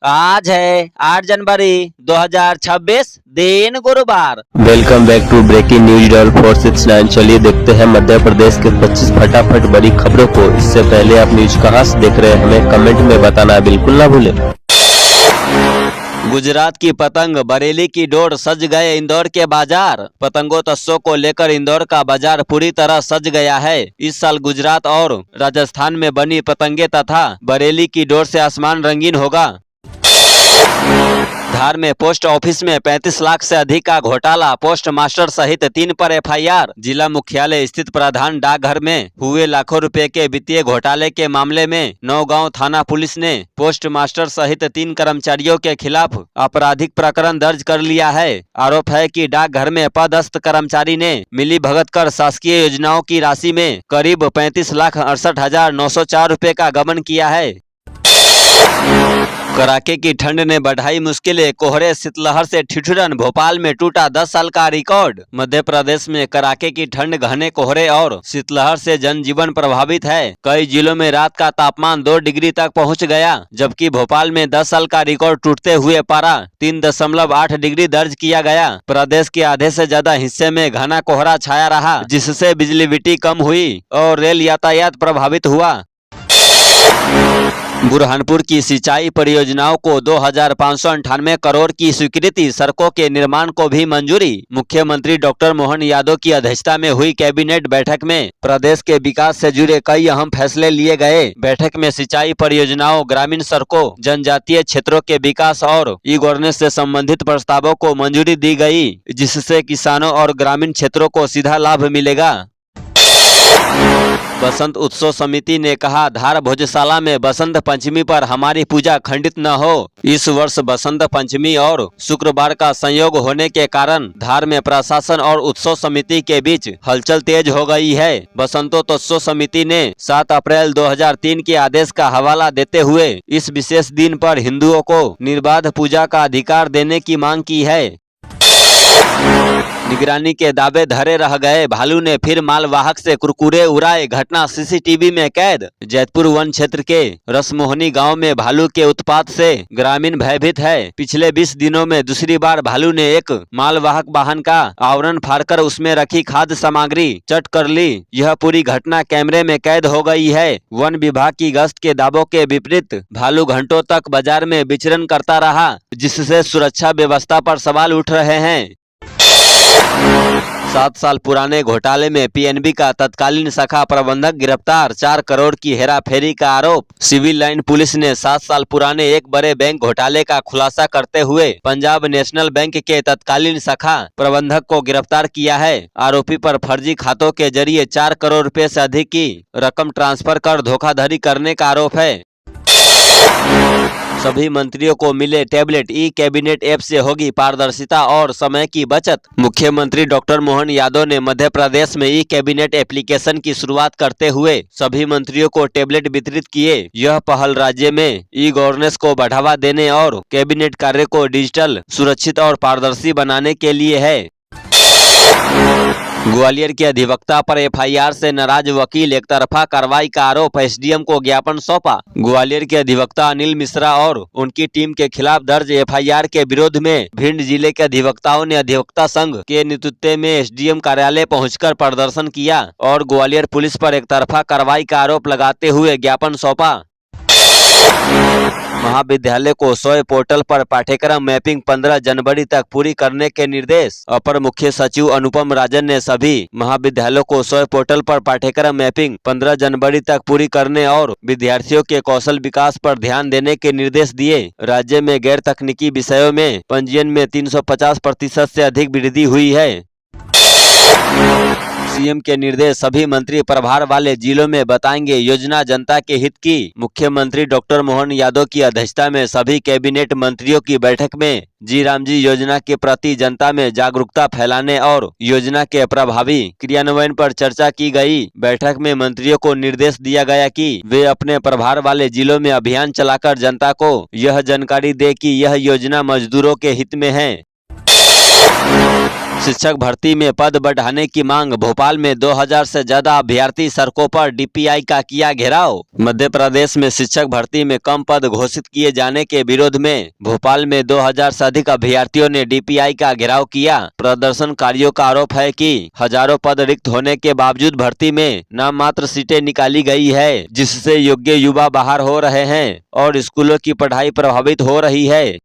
आज है 8 जनवरी 2026, दिन गुरुवार। Welcome back to breaking news doll 469। चलिए देखते हैं मध्य प्रदेश के 25 फटाफट बड़ी खबरों को। इससे पहले आप न्यूज कहां से देख रहे हैं हमें कमेंट में बताना बिल्कुल ना भूलें। गुजरात की पतंग, बरेली की डोर, सज गए इंदौर के बाजार। पतंगोत्सव को लेकर इंदौर का बाजार पूरी तरह सज गया है। इस साल गुजरात और राजस्थान में बनी पतंगे तथा बरेली की डोर से आसमान रंगीन होगा। धार में पोस्ट ऑफिस में 35 लाख से अधिक का घोटाला, पोस्ट मास्टर सहित 3 पर एफआईआर। जिला मुख्यालय स्थित प्रधान डाकघर में हुए लाखों रुपए के वित्तीय घोटाले के मामले में नौगांव थाना पुलिस ने पोस्ट मास्टर सहित 3 कर्मचारियों के खिलाफ आपराधिक प्रकरण दर्ज कर लिया है। आरोप है कि डाकघर में पदस्थ कर्मचारी ने मिली भगत कर शासकीय योजनाओं की राशि में करीब 35,68,904 रुपए का गबन किया है। कड़ाके की ठंड ने बढ़ाई मुश्किलें, कोहरे शीतलहर से ठिठुरन। भोपाल में टूटा 10 साल का रिकॉर्ड। मध्य प्रदेश में कड़ाके की ठंड, घने कोहरे और शीतलहर से जनजीवन प्रभावित है। कई जिलों में रात का तापमान 2 डिग्री तक पहुंच गया, जबकि भोपाल में 10 साल का रिकॉर्ड टूटते हुए पारा 3.8 डिग्री दर्ज किया गया। प्रदेश के आधे से ज्यादा हिस्से में घना कोहरा छाया रहा, जिससे बिजली कम हुई और रेल यातायात प्रभावित हुआ। बुरहानपुर की सिंचाई परियोजनाओं को 2,598 करोड़ की स्वीकृति, सड़कों के निर्माण को भी मंजूरी। मुख्यमंत्री डॉक्टर मोहन यादव की अध्यक्षता में हुई कैबिनेट बैठक में प्रदेश के विकास से जुड़े कई अहम फैसले लिए गए। बैठक में सिंचाई परियोजनाओं, ग्रामीण सड़कों, जनजातीय क्षेत्रों के विकास और ई गवर्नेंस से संबंधित प्रस्तावों को मंजूरी दी गई, जिससे किसानों और ग्रामीण क्षेत्रों को सीधा लाभ मिलेगा। बसंत उत्सव समिति ने कहा, धार भोजशाला में बसंत पंचमी पर हमारी पूजा खंडित न हो। इस वर्ष बसंत पंचमी और शुक्रवार का संयोग होने के कारण धार में प्रशासन और उत्सव समिति के बीच हलचल तेज हो गई है। बसंतोत्सव समिति ने 7 अप्रैल 2003 के आदेश का हवाला देते हुए इस विशेष दिन पर हिंदुओं को निर्बाध पूजा का अधिकार देने की मांग की है। निगरानी के दावे धरे रह गए, भालू ने फिर मालवाहक से कुरकुरे उड़ाए, घटना सीसीटीवी में कैद। जैतपुर वन क्षेत्र के रसमोहनी गांव में भालू के उत्पात से ग्रामीण भयभीत है। पिछले 20 दिनों में दूसरी बार भालू ने एक मालवाहक वाहन का आवरण फाड़कर उसमें रखी खाद्य सामग्री चट कर ली। यह पूरी घटना कैमरे में कैद हो गई है। वन विभाग की गश्त के दावों के विपरीत भालू घंटों तक बाजार में विचरण करता रहा, जिससे सुरक्षा व्यवस्था पर सवाल उठ रहे हैं। 7 साल पुराने घोटाले में पीएनबी का तत्कालीन शाखा प्रबंधक गिरफ्तार, 4 करोड़ की हेराफेरी का आरोप। सिविल लाइन पुलिस ने 7 साल पुराने एक बड़े बैंक घोटाले का खुलासा करते हुए पंजाब नेशनल बैंक के तत्कालीन शाखा प्रबंधक को गिरफ्तार किया है। आरोपी पर फर्जी खातों के जरिए 4 करोड़ रुपए से अधिक की रकम ट्रांसफर कर धोखाधड़ी करने का आरोप है। सभी मंत्रियों को मिले टैबलेट, ई कैबिनेट ऐप से होगी पारदर्शिता और समय की बचत। मुख्यमंत्री डॉक्टर मोहन यादव ने मध्य प्रदेश में ई कैबिनेट एप्लीकेशन की शुरुआत करते हुए सभी मंत्रियों को टैबलेट वितरित किए। यह पहल राज्य में ई गवर्नेंस को बढ़ावा देने और कैबिनेट कार्य को डिजिटल, सुरक्षित और पारदर्शी बनाने के लिए है। ग्वालियर के अधिवक्ता पर एफआईआर से नाराज वकील, एक तरफा कार्रवाई का आरोप, एसडीएम को ज्ञापन सौंपा। ग्वालियर के अधिवक्ता अनिल मिश्रा और उनकी टीम के खिलाफ दर्ज एफआईआर के विरोध में भिंड जिले के अधिवक्ताओं ने अधिवक्ता संघ के नेतृत्व में एसडीएम कार्यालय पहुंचकर प्रदर्शन किया और ग्वालियर पुलिस पर एक तरफा कार्रवाई का आरोप लगाते हुए ज्ञापन सौंपा। महाविद्यालय को सोए पोर्टल पर पाठ्यक्रम मैपिंग 15 जनवरी तक पूरी करने के निर्देश। अपर मुख्य सचिव अनुपम राजन ने सभी महाविद्यालयों को सोए पोर्टल पर पाठ्यक्रम मैपिंग 15 जनवरी तक पूरी करने और विद्यार्थियों के कौशल विकास पर ध्यान देने के निर्देश दिए। राज्य में गैर तकनीकी विषयों में पंजीयन में 350% से अधिक वृद्धि हुई है। सीएम के निर्देश, सभी मंत्री प्रभार वाले जिलों में बताएंगे योजना जनता के हित की। मुख्यमंत्री डॉक्टर मोहन यादव की अध्यक्षता में सभी कैबिनेट मंत्रियों की बैठक में जी राम जी योजना के प्रति जनता में जागरूकता फैलाने और योजना के प्रभावी क्रियान्वयन पर चर्चा की गई। बैठक में मंत्रियों को निर्देश दिया गया कि वे अपने प्रभार वाले जिलों में अभियान चलाकर जनता को यह जानकारी दे कि यह योजना मजदूरों के हित में है। शिक्षक भर्ती में पद बढ़ाने की मांग। भोपाल में 2000 से ज्यादा अभ्यर्थी सड़कों पर डीपीआई का किया घेराव। मध्य प्रदेश में शिक्षक भर्ती में कम पद घोषित किए जाने के विरोध में भोपाल में 2000 से अधिक अभ्यर्थियों ने डीपीआई का घेराव किया। प्रदर्शनकारियों का आरोप है कि हजारों पद रिक्त होने के बावजूद भर्ती में नाम मात्र सीटें निकाली गई है, जिससे योग्य युवा बाहर हो रहे हैं और स्कूलों की पढ़ाई प्रभावित हो रही है।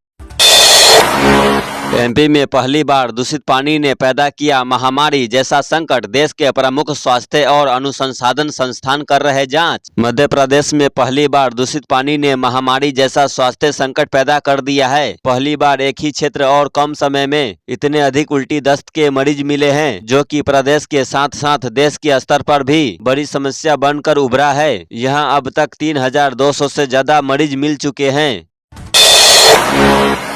एमपी में पहली बार दूषित पानी ने पैदा किया महामारी जैसा संकट। देश के प्रमुख स्वास्थ्य और अनुसंधान संस्थान कर रहे जांच। मध्य प्रदेश में पहली बार दूषित पानी ने महामारी जैसा स्वास्थ्य संकट पैदा कर दिया है। पहली बार एक ही क्षेत्र और कम समय में इतने अधिक उल्टी दस्त के मरीज मिले हैं, जो कि प्रदेश के साथ साथ देश के स्तर पर भी बड़ी समस्या बनकर उभरा है। यहाँ अब तक 3200 से ज्यादा मरीज मिल चुके हैं।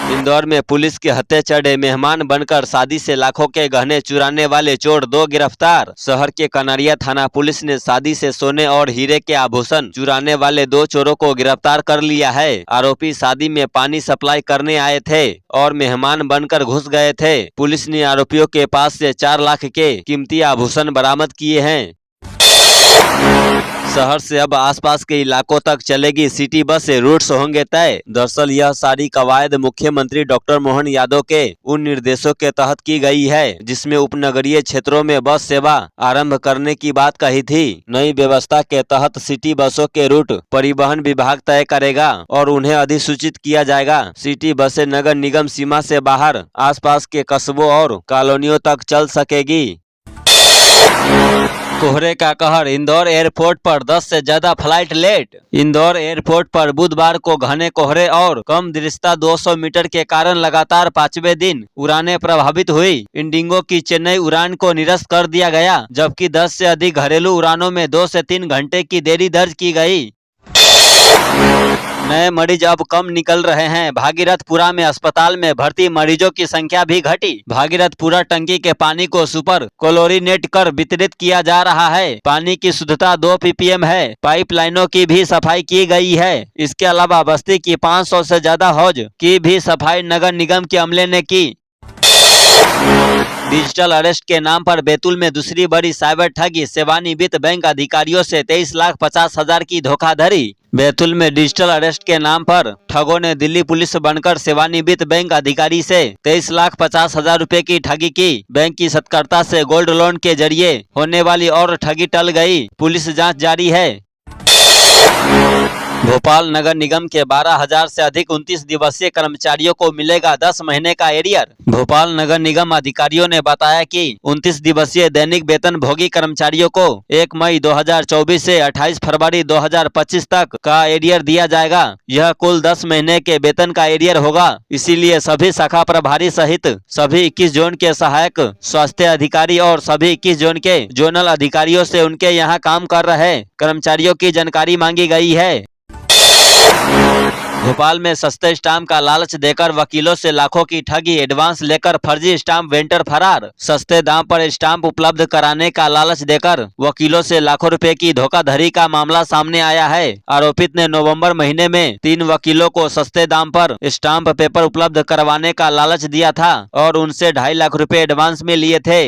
इंदौर में पुलिस के हत्थे चढ़े मेहमान बनकर शादी से लाखों के गहने चुराने वाले चोर 2 गिरफ्तार। शहर के कनरिया थाना पुलिस ने शादी से सोने और हीरे के आभूषण चुराने वाले 2 चोरों को गिरफ्तार कर लिया है। आरोपी शादी में पानी सप्लाई करने आए थे और मेहमान बनकर घुस गए थे। पुलिस ने आरोपियों के पास से 4 लाख के कीमती आभूषण बरामद किए हैं। शहर से अब आसपास के इलाकों तक चलेगी सिटी बस से रूट्स होंगे तय। दरअसल यह सारी कवायद मुख्यमंत्री डॉक्टर मोहन यादव के उन निर्देशों के तहत की गई है, जिसमें उपनगरीय क्षेत्रों में बस सेवा आरंभ करने की बात कही थी। नई व्यवस्था के तहत सिटी बसों के रूट परिवहन विभाग तय करेगा और उन्हें अधिसूचित किया जाएगा। सिटी बसें नगर निगम सीमा से बाहर आसपास के कस्बों और कॉलोनियों तक चल सकेगी। कोहरे का कहर। इंदौर एयरपोर्ट पर 10 से ज्यादा फ्लाइट लेट। इंदौर एयरपोर्ट पर बुधवार को घने कोहरे और कम दृश्यता 200 मीटर के कारण लगातार 5वें दिन उड़ानें प्रभावित हुई। इंडिगो की चेन्नई उड़ान को निरस्त कर दिया गया, जबकि 10 से अधिक घरेलू उड़ानों में 2 से 3 घंटे की देरी दर्ज की गई। नए मरीज अब कम निकल रहे हैं। भागीरथपुरा में अस्पताल में भर्ती मरीजों की संख्या भी घटी। भागीरथपुरा टंकी के पानी को सुपर क्लोरीनेट कर वितरित किया जा रहा है। पानी की शुद्धता 2 ppm है। पाइपलाइनों की भी सफाई की गई है। इसके अलावा बस्ती की 500 से ज्यादा हौज की भी सफाई नगर निगम के अमले ने की। डिजिटल अरेस्ट के नाम पर बैतूल में दूसरी बड़ी साइबर ठगी। सेवानिवृत्त बैंक अधिकारियों से 23,50,000 की धोखाधड़ी। बैतूल में डिजिटल अरेस्ट के नाम पर ठगों ने दिल्ली पुलिस बनकर सेवानिवृत्त बैंक अधिकारी से 23,50,000 रुपए की ठगी की। बैंक की सत्कर्ता से गोल्ड लोन के जरिए होने वाली और ठगी टल गई। पुलिस जांच जारी है। भोपाल नगर निगम के 12,000 से अधिक 29 दिवसीय कर्मचारियों को मिलेगा 10 महीने का एरियर। भोपाल नगर निगम अधिकारियों ने बताया कि 29 दिवसीय दैनिक वेतन भोगी कर्मचारियों को 1 मई 2024 से 28 फरवरी 2025 तक का एरियर दिया जाएगा। यह कुल 10 महीने के वेतन का एरियर होगा। इसीलिए सभी शाखा प्रभारी सहित सभी 21 जोन के सहायक स्वास्थ्य अधिकारी और सभी 21 जोन के जोनल अधिकारियों से उनके यहाँ काम कर रहे कर्मचारियों की जानकारी मांगी गई है। भोपाल में सस्ते स्टाम्प का लालच देकर वकीलों से लाखों की ठगी। एडवांस लेकर फर्जी स्टाम्प वेंडर फरार। सस्ते दाम पर स्टाम्प उपलब्ध कराने का लालच देकर वकीलों से लाखों रुपए की धोखाधड़ी का मामला सामने आया है। आरोपित ने नवंबर महीने में 3 वकीलों को सस्ते दाम पर स्टाम्प पेपर उपलब्ध करवाने का लालच दिया था और उनसे 2.5 लाख रुपए एडवांस में लिए थे।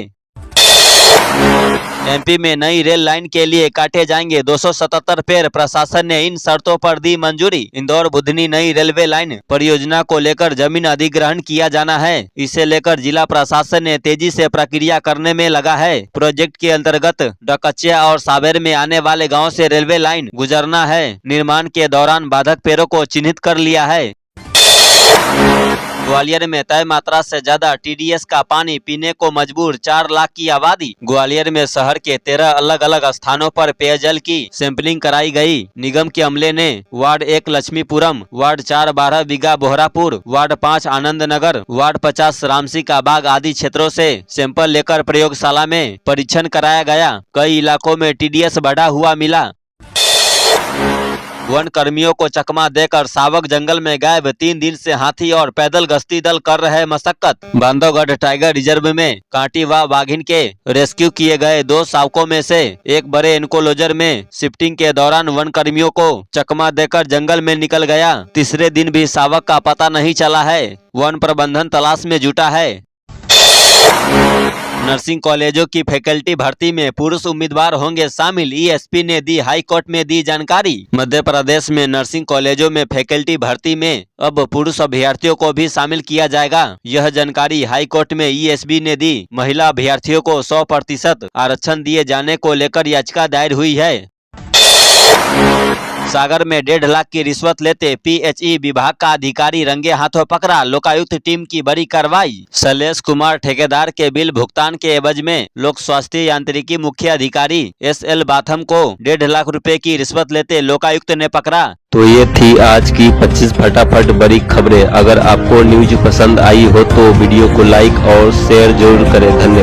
एमपी में नई रेल लाइन के लिए काटे जाएंगे 277 पेड़। प्रशासन ने इन शर्तों पर दी मंजूरी। इंदौर बुधनी नई रेलवे लाइन परियोजना को लेकर जमीन अधिग्रहण किया जाना है। इसे लेकर जिला प्रशासन ने तेजी से प्रक्रिया करने में लगा है। प्रोजेक्ट के अंतर्गत डकचिया और सावेर में आने वाले गाँव से रेलवे लाइन गुजरना है। निर्माण के दौरान बाधक पेड़ों को चिन्हित कर लिया है। ग्वालियर में तय मात्रा से ज्यादा टीडीएस का पानी पीने को मजबूर 4 लाख की आबादी। ग्वालियर में शहर के 13 अलग अलग स्थानों पर पेयजल की सैंपलिंग कराई गई। निगम के अमले ने वार्ड 1 लक्ष्मीपुरम, वार्ड 4 12 बीघा बोहरापुर, वार्ड 5 आनंद नगर, वार्ड 50 रामसी का बाग आदि क्षेत्रों से सैंपल लेकर प्रयोगशाला में परीक्षण कराया गया। कई इलाकों में टीडीएस बढ़ा हुआ मिला। वन कर्मियों को चकमा देकर सावक जंगल में गायब। 3 दिन से हाथी और पैदल गश्ती दल कर रहे मशक्कत। बांधवगढ़ टाइगर रिजर्व में कांटी व बाघिन के रेस्क्यू किए गए 2 शावकों में से एक बड़े एनकोलोजर में शिफ्टिंग के दौरान वन कर्मियों को चकमा देकर जंगल में निकल गया। तीसरे दिन भी शावक का पता नहीं चला है। वन प्रबंधन तलाश में जुटा है। नर्सिंग कॉलेजों की फैकल्टी भर्ती में पुरुष उम्मीदवार होंगे शामिल, ईएसपी ने दी हाई कोर्ट में दी जानकारी। मध्य प्रदेश में नर्सिंग कॉलेजों में फैकल्टी भर्ती में अब पुरुष अभ्यर्थियों को भी शामिल किया जाएगा। यह जानकारी हाई कोर्ट में ईएसपी ने दी। महिला अभ्यर्थियों को 100% आरक्षण दिए जाने को लेकर याचिका दायर हुई है। सागर में 1.5 लाख की रिश्वत लेते पीएचई विभाग का अधिकारी रंगे हाथों पकड़ा, लोकायुक्त टीम की बड़ी कार्रवाई। शैलेश कुमार ठेकेदार के बिल भुगतान के एवज में लोक स्वास्थ्य यांत्रिकी मुख्य अधिकारी SL बाथम को 1.5 लाख रुपए की रिश्वत लेते लोकायुक्त ने पकड़ा। तो ये थी आज की 25 फटाफट बड़ी खबरें। अगर आपको न्यूज पसंद आई हो तो वीडियो को लाइक और शेयर जरूर करें। धन्यवाद।